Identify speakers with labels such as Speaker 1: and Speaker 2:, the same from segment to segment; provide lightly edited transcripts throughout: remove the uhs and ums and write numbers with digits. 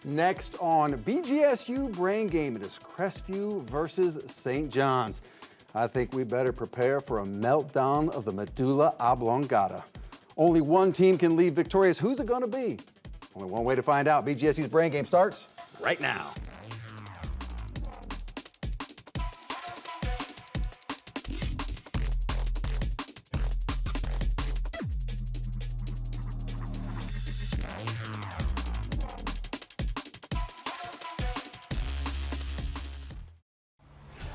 Speaker 1: Next on BGSU Brain Game, it is Crestview versus St. John's. I think we better prepare for a meltdown of the medulla oblongata. Only one team can leave victorious. Who's it going to be? Only one way to find out. BGSU's Brain Game starts right now.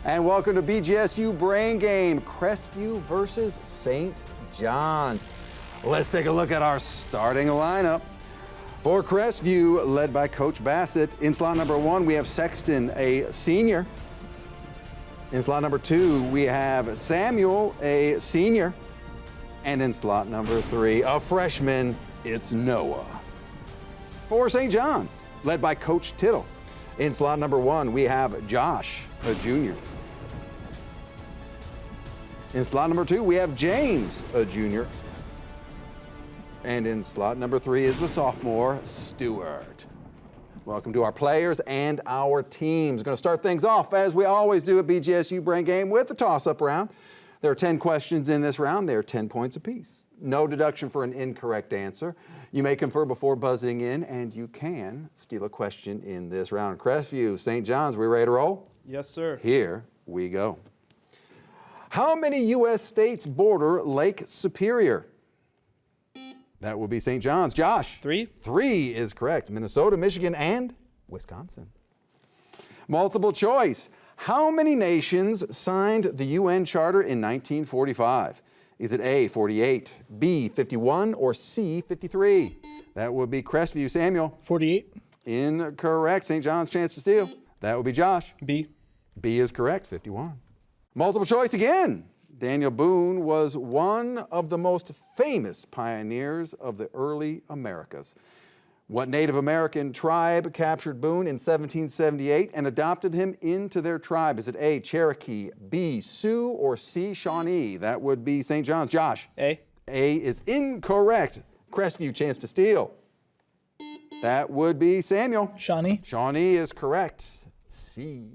Speaker 1: And welcome to BGSU Brain Game, Crestview versus St. John's. Let's take a look at our starting lineup. For Crestview, led by Coach Bassett, in slot number 1, we have Sexton, a senior. In slot number 2, we have Samuel, a senior. And in slot number 3, a freshman, it's Noah. For St. John's, led by Coach Tittle, in slot number 1, we have Josh, a junior. In slot number 2, we have James, a junior. And in slot number 3 is the sophomore, Stewart. Welcome to our players and our teams. Going to start things off, as we always do at BGSU Brain Game, with the toss-up round. There are 10 questions in this round. They are 10 points apiece. No deduction for an incorrect answer. You may confer before buzzing in, and you can steal a question in this round. Crestview, St. John's, we ready to roll?
Speaker 2: Yes, sir.
Speaker 1: Here we go. How many U.S. states border Lake Superior? That will be St. John's. Josh?
Speaker 2: 3.
Speaker 1: 3 is correct. Minnesota, Michigan, and Wisconsin. Multiple choice. How many nations signed the UN Charter in 1945? Is it A, 48, B, 51, or C, 53? That would be Crestview. Samuel?
Speaker 2: 48.
Speaker 1: Incorrect. St. John's chance to steal. That would be Josh.
Speaker 2: B.
Speaker 1: B is correct, 51. Multiple choice again. Daniel Boone was one of the most famous pioneers of the early Americas. What Native American tribe captured Boone in 1778 and adopted him into their tribe? Is it A, Cherokee, B, Sioux, or C, Shawnee? That would be St. John's. Josh?
Speaker 2: A. A
Speaker 1: is incorrect. Crestview chance to steal. That would be Samuel.
Speaker 2: Shawnee.
Speaker 1: Shawnee is correct. C.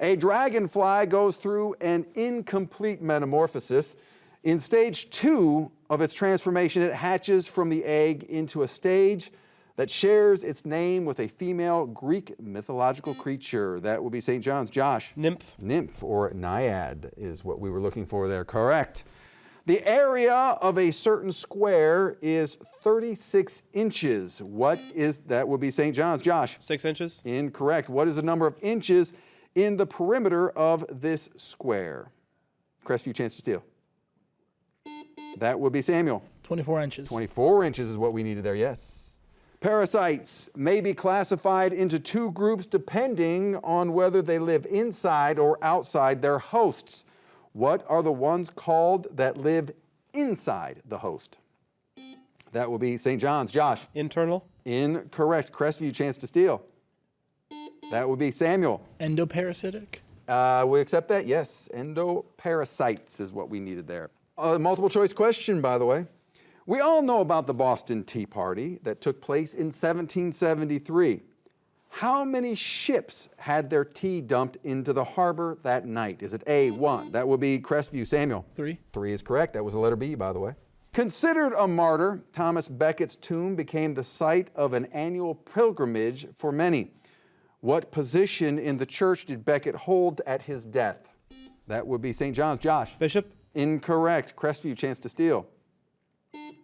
Speaker 1: A dragonfly goes through an incomplete metamorphosis. In stage 2 of its transformation, it hatches from the egg into a stage that shares its name with a female Greek mythological creature. That will be St. John's. Josh?
Speaker 2: Nymph.
Speaker 1: Nymph or naiad is what we were looking for there. Correct. The area of a certain square is 36 inches. What is that? Would be St. John's. Josh?
Speaker 2: 6 inches.
Speaker 1: Incorrect. What is the number of inches in the perimeter of this square? Crestview chance to steal. That would be Samuel.
Speaker 2: 24 inches.
Speaker 1: 24 inches is what we needed there, yes. Parasites may be classified into 2 groups depending on whether they live inside or outside their hosts. What are the ones called that live inside the host? That will be St. John's. Josh?
Speaker 2: Internal.
Speaker 1: Incorrect. Crestview chance to steal. That would be Samuel.
Speaker 2: Endoparasitic.
Speaker 1: We accept that, yes. Endoparasites is what we needed there. Multiple choice question, by the way. We all know about the Boston Tea Party that took place in 1773. How many ships had their tea dumped into the harbor that night? Is it A, 1? That would be Crestview. Samuel?
Speaker 2: 3.
Speaker 1: 3 is correct. That was the letter B, by the way. Considered a martyr, Thomas Becket's tomb became the site of an annual pilgrimage for many. What position in the church did Becket hold at his death? That would be St. John's. Josh?
Speaker 2: Bishop.
Speaker 1: Incorrect. Crestview chance to steal.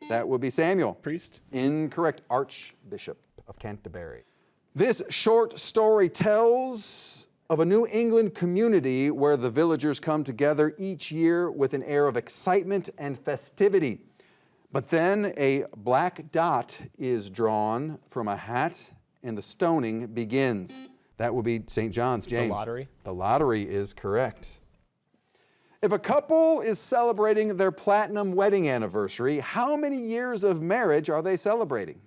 Speaker 1: That would be Samuel.
Speaker 2: Priest.
Speaker 1: Incorrect. Archbishop of Canterbury. This short story tells of a New England community where the villagers come together each year with an air of excitement and festivity. But then a black dot is drawn from a hat and the stoning begins. That will be St. John's. James?
Speaker 2: The lottery.
Speaker 1: The lottery is correct. If a couple is celebrating their platinum wedding anniversary, how many years of marriage are they celebrating?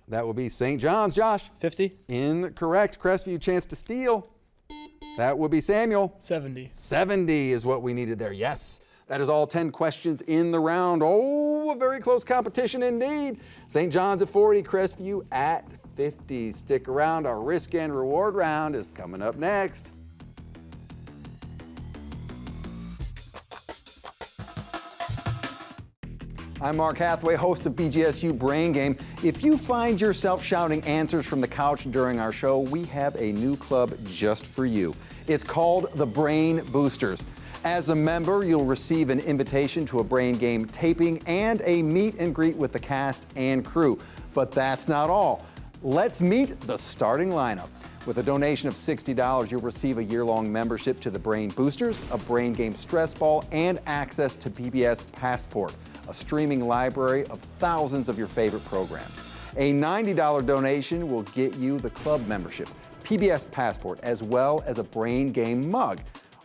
Speaker 1: That will be St. John's. Josh?
Speaker 2: 50.
Speaker 1: Incorrect. Crestview chance to steal. That would be Samuel.
Speaker 2: 70.
Speaker 1: 70 is what we needed there. Yes. That is all 10 questions in the round. Oh, a very close competition indeed. St. John's at 40, Crestview at 50. Stick around, our risk and reward round is coming up next. I'm Mark Hathaway, host of BGSU Brain Game. If you find yourself shouting answers from the couch during our show, we have a new club just for you. It's called the Brain Boosters. As a member, you'll receive an invitation to a Brain Game taping and a meet and greet with the cast and crew. But that's not all. Let's meet the starting lineup. With a donation of $60, you'll receive a year-long membership to the Brain Boosters, a Brain Game stress ball, and access to PBS Passport, a streaming library of thousands of your favorite programs. A $90 donation will get you the club membership, PBS Passport, as well as a Brain Game mug.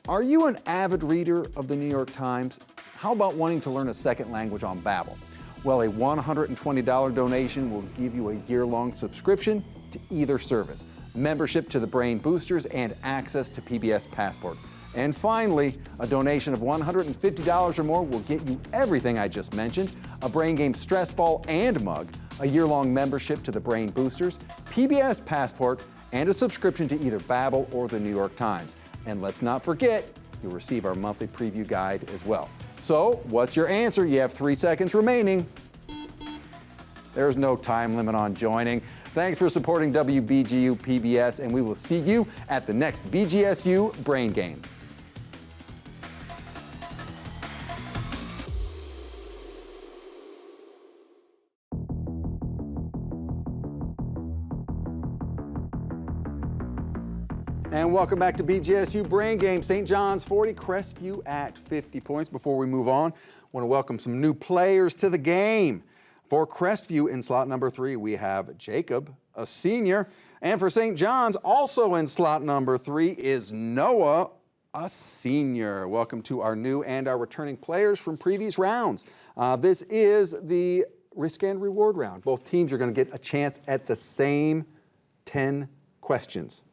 Speaker 1: Are you an avid reader of the New York Times? How about wanting to learn a second language on Babbel? Well, a $120 donation will give you a year-long subscription to either service, membership to the Brain Boosters, and access to PBS Passport. And finally, a donation of $150 or more will get you everything I just mentioned, a Brain Game stress ball and mug, a year-long membership to the Brain Boosters, PBS Passport, and a subscription to either Babbel or the New York Times. And let's not forget, you'll receive our monthly preview guide as well. So, what's your answer? You have 3 seconds remaining. There's no time limit on joining. Thanks for supporting WBGU PBS, and we will see you at the next BGSU Brain Game. And welcome back to BGSU Brain Game. St. John's 40, Crestview at 50 points. Before we move on, I want to welcome some new players to the game. For Crestview in slot number 3, we have Jacob, a senior. And for St. John's, also in slot number 3, is Noah, a senior. Welcome to our new and our returning players from previous rounds. This is the risk and reward round. Both teams are going to get a chance at the same 10 questions.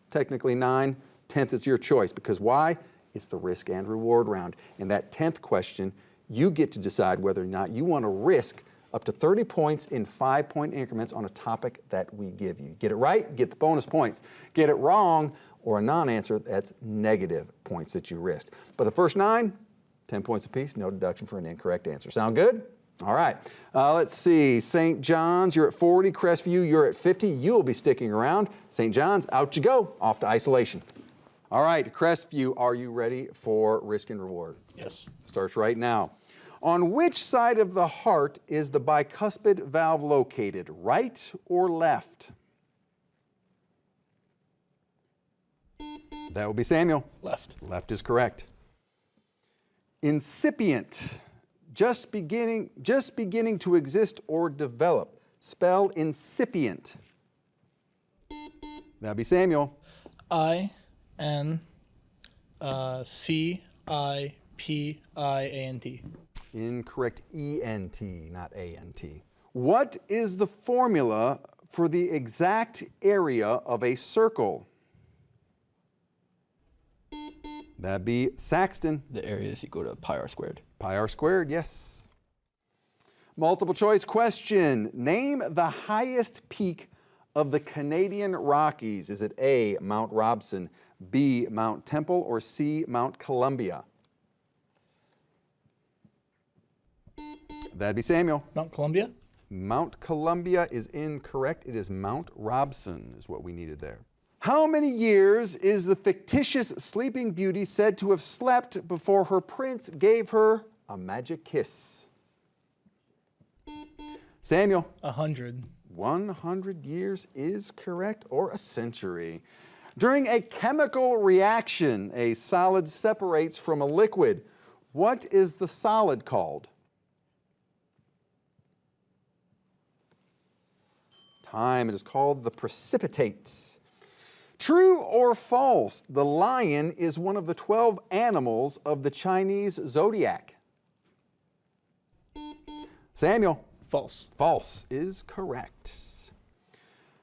Speaker 1: Technically 9, 10th is your choice, because why? It's the risk and reward round. In that 10th question, you get to decide whether or not you want to risk up to 30 points in 5-point increments on a topic that we give you. Get it right, get the bonus points. Get it wrong, or a non-answer, that's negative points that you risked. But the first 9, 10 points apiece, no deduction for an incorrect answer. Sound good? All right, let's see. St. John's, you're at 40. Crestview, you're at 50. You'll be sticking around. St. John's, out you go, off to isolation. All right, Crestview, are you ready for risk and reward?
Speaker 2: Yes.
Speaker 1: Starts right now. On which side of the heart is the bicuspid valve located, right or left? That would be Samuel.
Speaker 2: Left.
Speaker 1: Left is correct. Incipient. Just beginning to exist or develop. Spell incipient. That'd be Samuel.
Speaker 2: I-N-C-I-P-I-A-N-T.
Speaker 1: Incorrect. E-N-T, not A-N-T. What is the formula for the exact area of a circle? That'd be Saxton.
Speaker 3: The area is equal to pi r squared.
Speaker 1: Pi r squared, yes. Multiple choice question. Name the highest peak of the Canadian Rockies. Is it A, Mount Robson, B, Mount Temple, or C, Mount Columbia? That'd be Samuel.
Speaker 2: Mount Columbia?
Speaker 1: Mount Columbia is incorrect. It is Mount Robson is what we needed there. How many years is the fictitious Sleeping Beauty said to have slept before her prince gave her a magic kiss? Samuel.
Speaker 2: 100.
Speaker 1: 100 years is correct, or a century. During a chemical reaction, a solid separates from a liquid. What is the solid called? Time. It is called the precipitate. True or false, the lion is one of the 12 animals of the Chinese zodiac? Samuel.
Speaker 2: False.
Speaker 1: False is correct.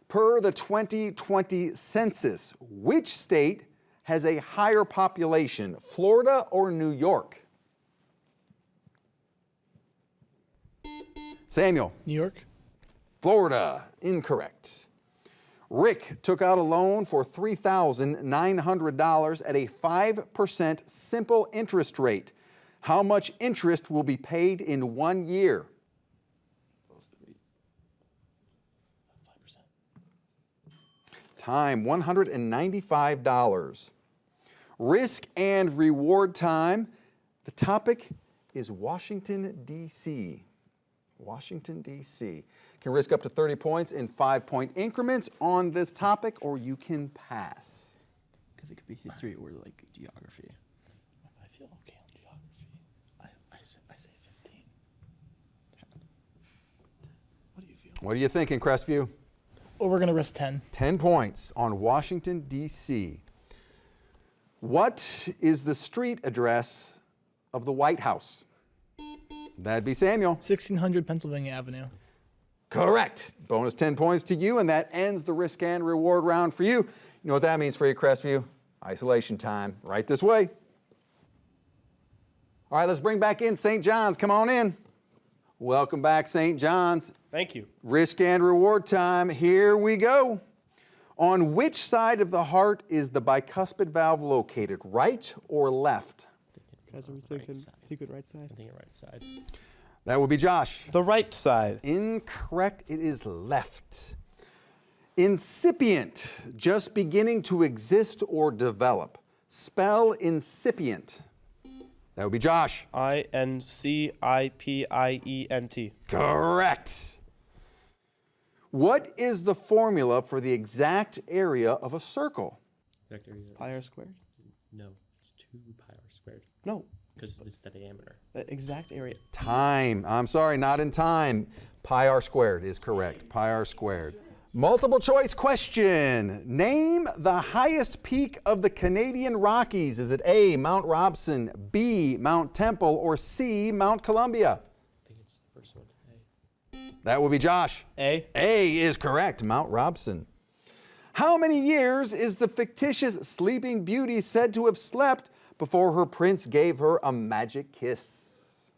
Speaker 1: Per the 2020 census, which state has a higher population, Florida or New York? Samuel.
Speaker 2: New York?
Speaker 1: Florida, incorrect. Rick took out a loan for $3,900 at a 5% simple interest rate. How much interest will be paid in 1 year? Time, $195. Risk and reward time. The topic is Washington, D.C. Washington, D.C. Can risk up to 30 points in 5-point increments on this topic, or you can pass.
Speaker 3: Because it could be history or like geography.
Speaker 2: I feel okay on geography. I say 15. What do you feel?
Speaker 1: What are you thinking, Crestview?
Speaker 2: Well, we're going to risk 10.
Speaker 1: 10 points on Washington, D.C. What is the street address of the White House? That'd be Samuel.
Speaker 2: 1600 Pennsylvania Avenue.
Speaker 1: Correct. Bonus 10 points to you, and that ends the risk and reward round for you. You know what that means for you, Crestview? Isolation time, right this way. All right, let's bring back in St. John's. Come on in. Welcome back, St. John's.
Speaker 4: Thank you.
Speaker 1: Risk and reward time. Here we go. On which side of the heart is the bicuspid valve located, right or left?
Speaker 4: Guys, are we thinking right side?
Speaker 3: I'm thinking right side.
Speaker 1: That would be Josh.
Speaker 4: The right side.
Speaker 1: Incorrect. It is left. Incipient, just beginning to exist or develop. Spell incipient. That would be Josh.
Speaker 4: I-N-C-I-P-I-E-N-T.
Speaker 1: Correct. What is the formula for the exact area of a circle?
Speaker 3: Exact area
Speaker 4: Pi r
Speaker 3: is-
Speaker 4: squared?
Speaker 3: No, it's 2 pi r squared.
Speaker 4: No.
Speaker 3: Because it's the diameter.
Speaker 4: The exact area.
Speaker 1: Time. I'm sorry, not in time. Pi r squared is correct. Pi r squared. Multiple choice question. Name the highest peak of the Canadian Rockies. Is it A, Mount Robson, B, Mount Temple, or C, Mount Columbia?
Speaker 3: I think it's the first one.
Speaker 1: That will be Josh.
Speaker 4: A.
Speaker 1: A is correct, Mount Robson. How many years is the fictitious Sleeping Beauty said to have slept before her prince gave her a magic kiss?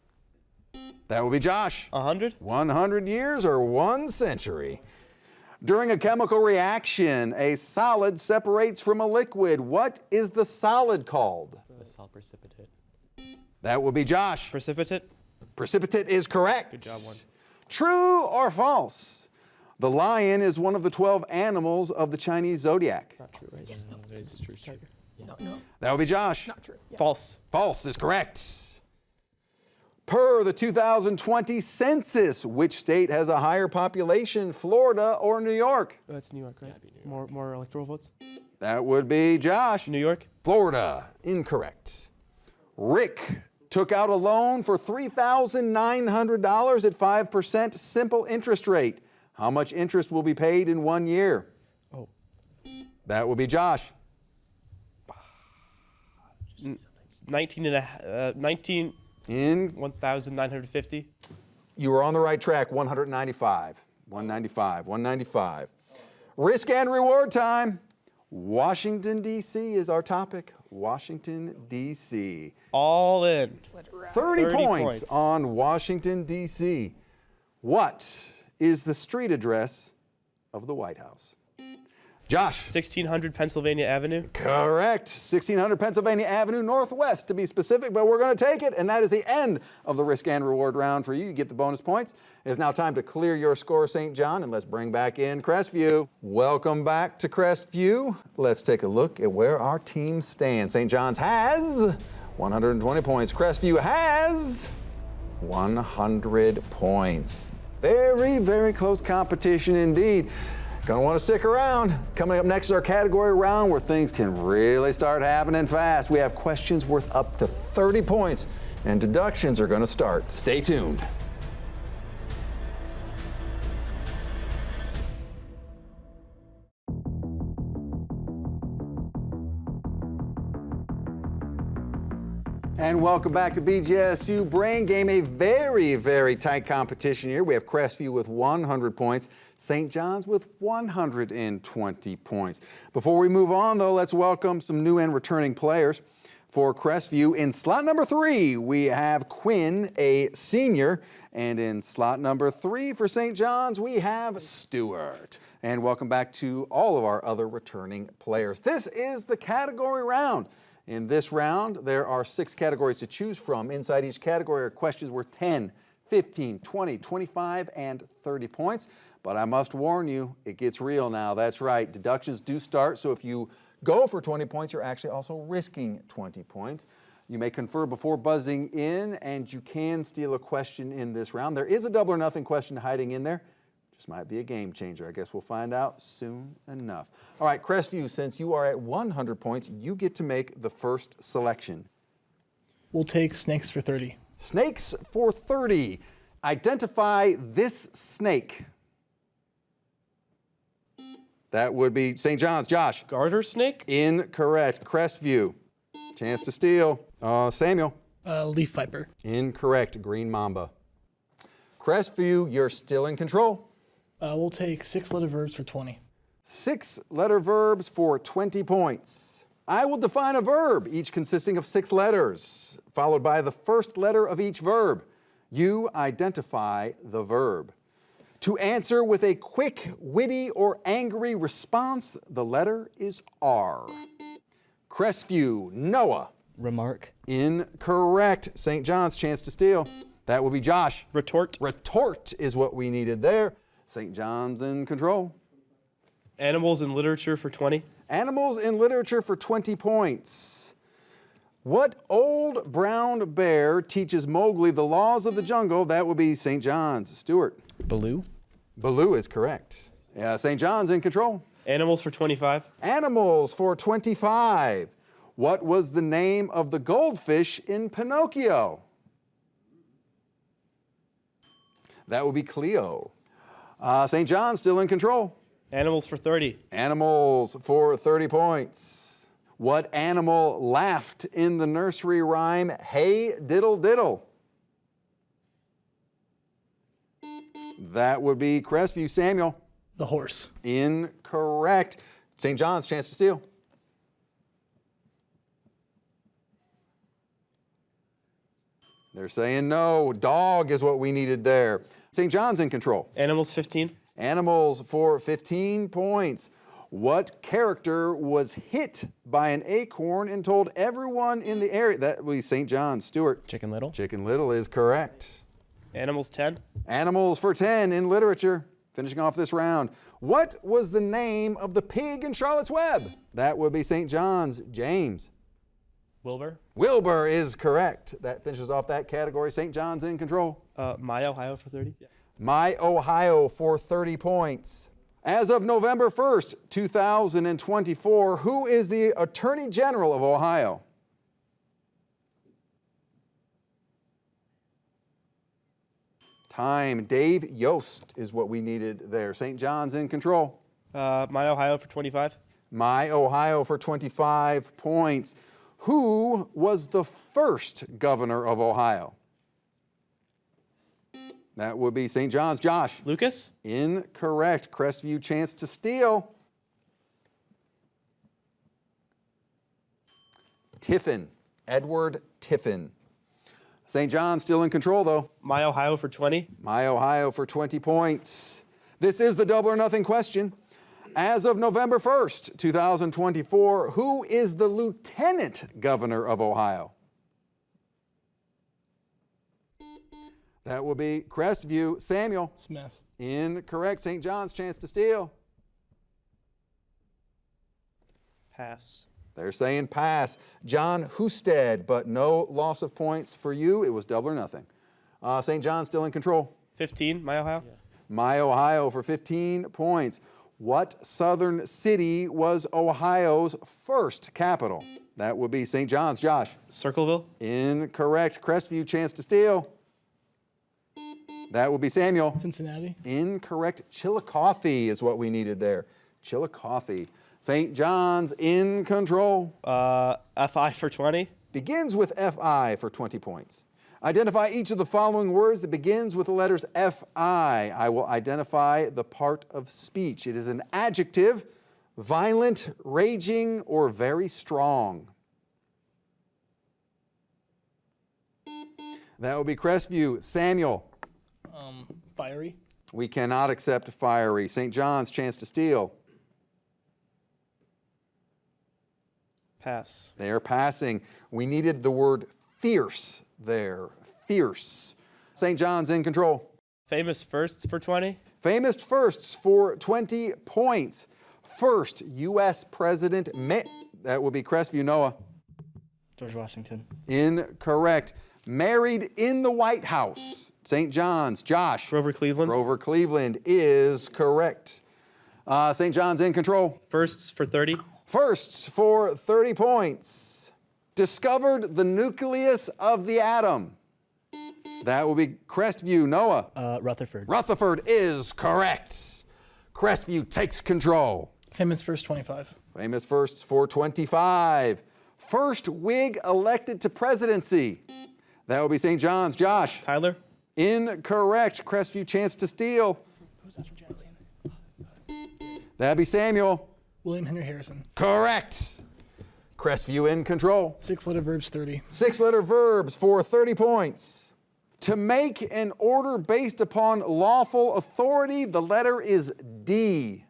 Speaker 1: That will be Josh.
Speaker 4: 100?
Speaker 1: 100 years or 1 century. During a chemical reaction, a solid separates from a liquid. What is the solid called?
Speaker 3: The solid precipitate.
Speaker 1: That will be Josh.
Speaker 4: Precipitate?
Speaker 1: Precipitate is correct.
Speaker 4: Good job, one.
Speaker 1: True or false? The lion is one of the 12 animals of the Chinese zodiac.
Speaker 4: Not true, right?
Speaker 3: Yes, no, it's true.
Speaker 4: Tiger.
Speaker 3: No.
Speaker 1: That will be Josh.
Speaker 3: Not true. Yeah.
Speaker 4: False.
Speaker 1: False is correct. Per the 2020 census, which state has a higher population, Florida or New York?
Speaker 4: That's New York, right?
Speaker 3: Gotta be New York.
Speaker 4: More electoral votes?
Speaker 1: That would be Josh.
Speaker 4: New York?
Speaker 1: Florida, incorrect. Rick took out a loan for $3,900 at 5% simple interest rate. How much interest will be paid in 1 year?
Speaker 4: Oh.
Speaker 1: That will be Josh.
Speaker 4: 19
Speaker 1: In
Speaker 4: 1,950.
Speaker 1: You were on the right track, 195. 195. Risk and reward time. Washington, D.C. is our topic. Washington, D.C.
Speaker 4: All in.
Speaker 1: 30
Speaker 4: 30
Speaker 1: points
Speaker 4: points.
Speaker 1: on Washington, D.C. What is the street address of the White House? Josh.
Speaker 4: 1600 Pennsylvania Avenue.
Speaker 1: Correct. 1600 Pennsylvania Avenue Northwest, to be specific, but we're going to take it, and that is the end of the risk and reward round for you. You get the bonus points. It is now time to clear your score, St. John, and let's bring back in Crestview. Welcome back to Crestview. Let's take a look at where our team stands. St. John's has 120 points. Crestview has 100 points. Very, very close competition indeed. Gonna want to stick around. Coming up next is our category round where things can really start happening fast. We have questions worth up to 30 points, and deductions are gonna start. Stay tuned. And welcome back to BGSU Brain Game, a very, very tight competition here. We have Crestview with 100 points, St. John's with 120 points. Before we move on, though, let's welcome some new and returning players. For Crestview, in slot number 3, we have Quinn, a senior. And in slot number 3 for St. John's, we have Stewart. And welcome back to all of our other returning players. This is the category round. In this round, there are 6 categories to choose from. Inside each category are questions worth 10, 15, 20, 25, and 30 points. But I must warn you, it gets real now. That's right, deductions do start, so if you go for 20 points, you're actually also risking 20 points. You may confer before buzzing in, and you can steal a question in this round. There is a double or nothing question hiding in there. Just might be a game changer. I guess we'll find out soon enough. All right, Crestview, since you are at 100 points, you get to make the first selection.
Speaker 2: We'll take snakes for 30.
Speaker 1: Snakes for 30. Identify this snake. That would be St. John's. Josh.
Speaker 4: Garter snake?
Speaker 1: Incorrect. Crestview. Chance to steal. Samuel.
Speaker 2: Leaf viper.
Speaker 1: Incorrect. Green mamba. Crestview, you're still in control.
Speaker 2: We'll take 6-letter verbs for 20.
Speaker 1: 6-letter verbs for 20 points. I will define a verb, each consisting of 6 letters, followed by the first letter of each verb. You identify the verb. To answer with a quick, witty, or angry response, the letter is R. Crestview, Noah.
Speaker 3: Remark.
Speaker 1: Incorrect. St. John's, chance to steal. That will be Josh.
Speaker 4: Retort.
Speaker 1: Retort is what we needed there. St. John's in control.
Speaker 4: Animals in literature for 20.
Speaker 1: Animals in literature for 20 points. What old brown bear teaches Mowgli the laws of the jungle? That would be St. John's. Stuart.
Speaker 3: Baloo.
Speaker 1: Baloo is correct. St. John's in control.
Speaker 4: Animals for 25.
Speaker 1: Animals for 25. What was the name of the goldfish in Pinocchio? That would be Cleo. St. John's still in control.
Speaker 4: Animals for 30.
Speaker 1: Animals for 30 points. What animal laughed in the nursery rhyme, "Hey, diddle, diddle"? That would be Crestview. Samuel.
Speaker 2: The horse.
Speaker 1: Incorrect. St. John's, chance to steal. They're saying no. Dog is what we needed there. St. John's in control.
Speaker 4: Animals 15.
Speaker 1: Animals for 15 points. What character was hit by an acorn and told everyone in the area? That would be St. John's. Stuart.
Speaker 3: Chicken Little.
Speaker 1: Chicken Little is correct.
Speaker 4: Animals 10.
Speaker 1: Animals for 10 in literature. Finishing off this round. What was the name of the pig in Charlotte's Web? That would be St. John's. James.
Speaker 3: Wilbur.
Speaker 1: Wilbur is correct. That finishes off that category. St. John's in control.
Speaker 4: My Ohio for 30. Yeah.
Speaker 1: My Ohio for 30 points. As of November 1st, 2024, who is the Attorney General of Ohio? Time. Dave Yost is what we needed there. St. John's in control.
Speaker 4: My Ohio for 25.
Speaker 1: My Ohio for 25 points. Who was the first governor of Ohio? That would be St. John's. Josh.
Speaker 4: Lucas.
Speaker 1: Incorrect. Crestview, chance to steal. Tiffin. Edward Tiffin. St. John's still in control, though.
Speaker 4: My Ohio for 20.
Speaker 1: My Ohio for 20 points. This is the double or nothing question. As of November 1st, 2024, who is the lieutenant governor of Ohio? That will be Crestview. Samuel.
Speaker 2: Smith.
Speaker 1: Incorrect. St. John's, chance to steal.
Speaker 4: Pass.
Speaker 1: They're saying pass. John Husted, but no loss of points for you. It was double or nothing. St. John's still in control.
Speaker 4: 15. My Ohio.
Speaker 3: Yeah.
Speaker 1: My Ohio for 15 points. What southern city was Ohio's first capital? That would be St. John's. Josh.
Speaker 4: Circleville.
Speaker 1: Incorrect. Crestview, chance to steal. That would be Samuel.
Speaker 2: Cincinnati.
Speaker 1: Incorrect. Chillicothe is what we needed there. Chillicothe. St. John's in control.
Speaker 4: FI for 20.
Speaker 1: Begins with FI for 20 points. Identify each of the following words that begins with the letters FI. I will identify the part of speech. It is an adjective, violent, raging, or very strong. That would be Crestview. Samuel.
Speaker 2: Fiery.
Speaker 1: We cannot accept fiery. St. John's, chance to steal.
Speaker 4: Pass.
Speaker 1: They are passing. We needed the word fierce there. Fierce. St. John's in control.
Speaker 4: Famous firsts for 20?
Speaker 1: Famous firsts for 20 points. First U.S. President, that will be Crestview. Noah.
Speaker 3: George Washington.
Speaker 1: Incorrect. Married in the White House. St. John's. Josh.
Speaker 4: Grover Cleveland.
Speaker 1: Grover Cleveland is correct. St. John's in control.
Speaker 4: Firsts for 30?
Speaker 1: Firsts for 30 points. Discovered the nucleus of the atom. That will be Crestview. Noah.
Speaker 3: Rutherford.
Speaker 1: Rutherford is correct. Crestview takes control.
Speaker 2: Famous first 25.
Speaker 1: Famous firsts for 25. First Whig elected to presidency. That will be St. John's. Josh.
Speaker 4: Tyler?
Speaker 1: Incorrect. Crestview, chance to steal.
Speaker 2: Who's after Jackson?
Speaker 1: That'd be Samuel.
Speaker 2: William Henry Harrison.
Speaker 1: Correct. Crestview in control.
Speaker 2: 6-letter verbs 30.
Speaker 1: 6-letter verbs for 30 points. To make an order based upon lawful authority, the letter is D.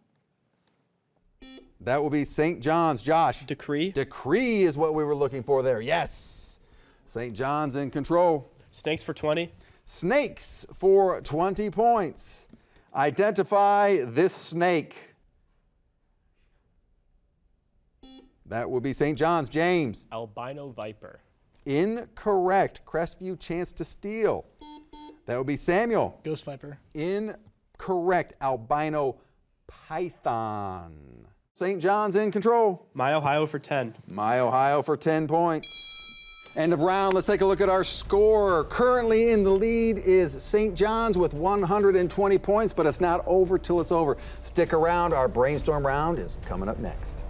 Speaker 1: That will be St. John's. Josh.
Speaker 4: Decree?
Speaker 1: Decree is what we were looking for there. Yes. St. John's in control.
Speaker 4: Snakes for 20?
Speaker 1: Snakes for 20 points. Identify this snake. That will be St. John's. James.
Speaker 3: Albino viper.
Speaker 1: Incorrect. Crestview, chance to steal. That would be Samuel.
Speaker 2: Ghost viper.
Speaker 1: Incorrect. Albino python. St. John's in control.
Speaker 4: My Ohio for 10.
Speaker 1: My Ohio for 10 points. End of round. Let's take a look at our score. Currently in the lead is St. John's with 120 points, but it's not over till it's over. Stick around. Our brainstorm round is coming up next.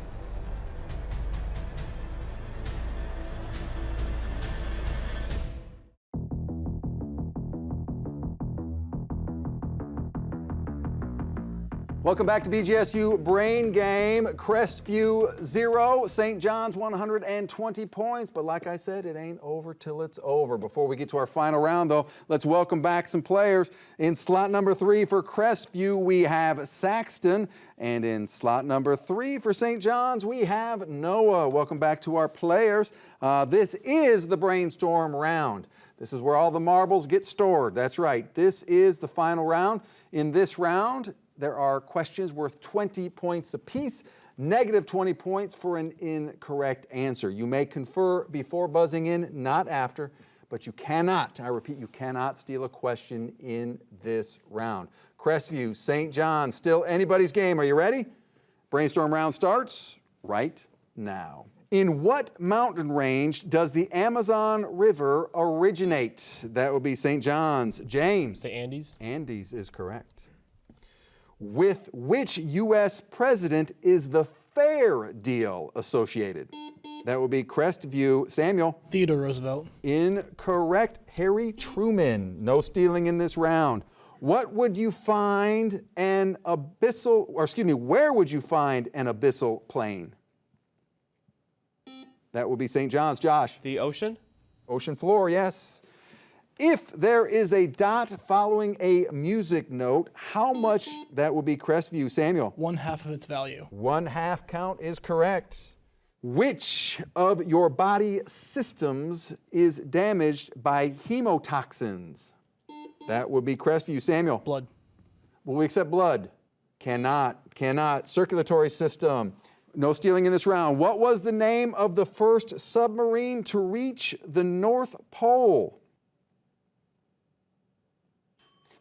Speaker 1: Welcome back to BGSU Brain Game. Crestview 0, St. John's 120 points. But like I said, it ain't over till it's over. Before we get to our final round, though, let's welcome back some players. In slot number 3 for Crestview, we have Saxton. And in slot number 3 for St. John's, we have Noah. Welcome back to our players. This is the brainstorm round. This is where all the marbles get stored. That's right. This is the final round. In this round, there are questions worth 20 points apiece, negative 20 points for an incorrect answer. You may confer before buzzing in, not after, but you cannot, I repeat, you cannot steal a question in this round. Crestview, St. John, still anybody's game. Are you ready? Brainstorm round starts right now. In what mountain range does the Amazon River originate? That would be St. John's. James.
Speaker 3: The Andes.
Speaker 1: Andes is correct. With which U.S. president is the Fair Deal associated? That would be Crestview. Samuel.
Speaker 2: Theodore Roosevelt.
Speaker 1: Incorrect. Harry Truman. No stealing in this round. What would you find an abyssal, or excuse me, where would you find an abyssal plain? That would be St. John's. Josh.
Speaker 4: The ocean?
Speaker 1: Ocean floor, yes. If there is a dot following a music note, how much, that would be Crestview. Samuel.
Speaker 2: 1/2 of its value.
Speaker 1: 1/2 count is correct. Which of your body systems is damaged by hemotoxins? That would be Crestview. Samuel.
Speaker 2: Blood.
Speaker 1: Will we accept blood? Cannot. Circulatory system. No stealing in this round. What was the name of the first submarine to reach the North Pole?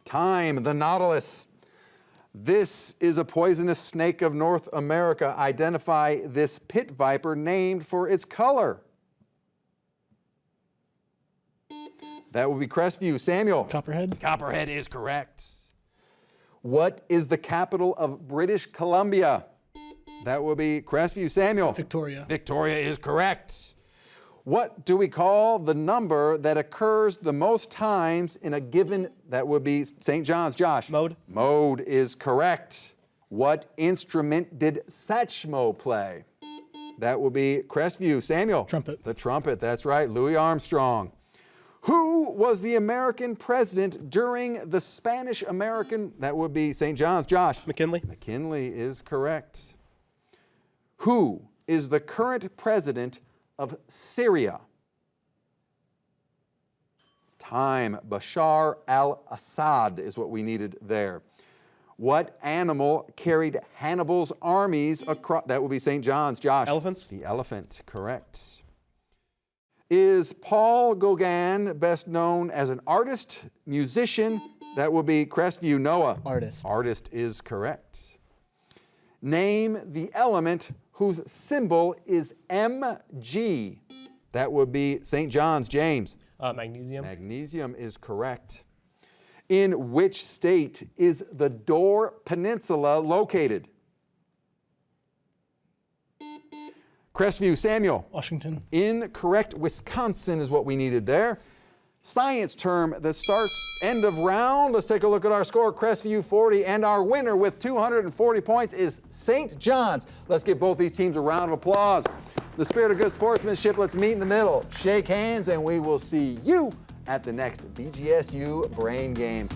Speaker 1: Time, the Nautilus. This is a poisonous snake of North America. Identify this pit viper named for its color. That would be Crestview. Samuel.
Speaker 2: Copperhead.
Speaker 1: Copperhead is correct. What is the capital of British Columbia? That would be Crestview. Samuel.
Speaker 2: Victoria.
Speaker 1: Victoria is correct. What do we call the number that occurs the most times in a given, that would be St. John's. Josh.
Speaker 4: Mode.
Speaker 1: Mode is correct. What instrument did Satchmo play? That will be Crestview. Samuel.
Speaker 2: Trumpet.
Speaker 1: The trumpet, that's right. Louis Armstrong. Who was the American president during the Spanish-American, that would be St. John's? Josh.
Speaker 4: McKinley.
Speaker 1: McKinley is correct. Who is the current president of Syria? Time. Bashar al-Assad is what we needed there. What animal carried Hannibal's armies across? That would be St. John's. Josh.
Speaker 4: Elephants.
Speaker 1: The elephant, correct. Is Paul Gauguin best known as an artist, musician? That would be Crestview. Noah.
Speaker 3: Artist.
Speaker 1: Artist is correct. Name the element whose symbol is Mg. That would be St. John's. James.
Speaker 3: Magnesium.
Speaker 1: Magnesium is correct. In which state is the Dore Peninsula located? Crestview. Samuel.
Speaker 2: Washington.
Speaker 1: Incorrect. Wisconsin is what we needed there. Science term that starts end of round. Let's take a look at our score. Crestview 40, and our winner with 240 points is St. John's. Let's give both these teams a round of applause. The spirit of good sportsmanship, let's meet in the middle. Shake hands, and we will see you at the next BGSU Brain Game.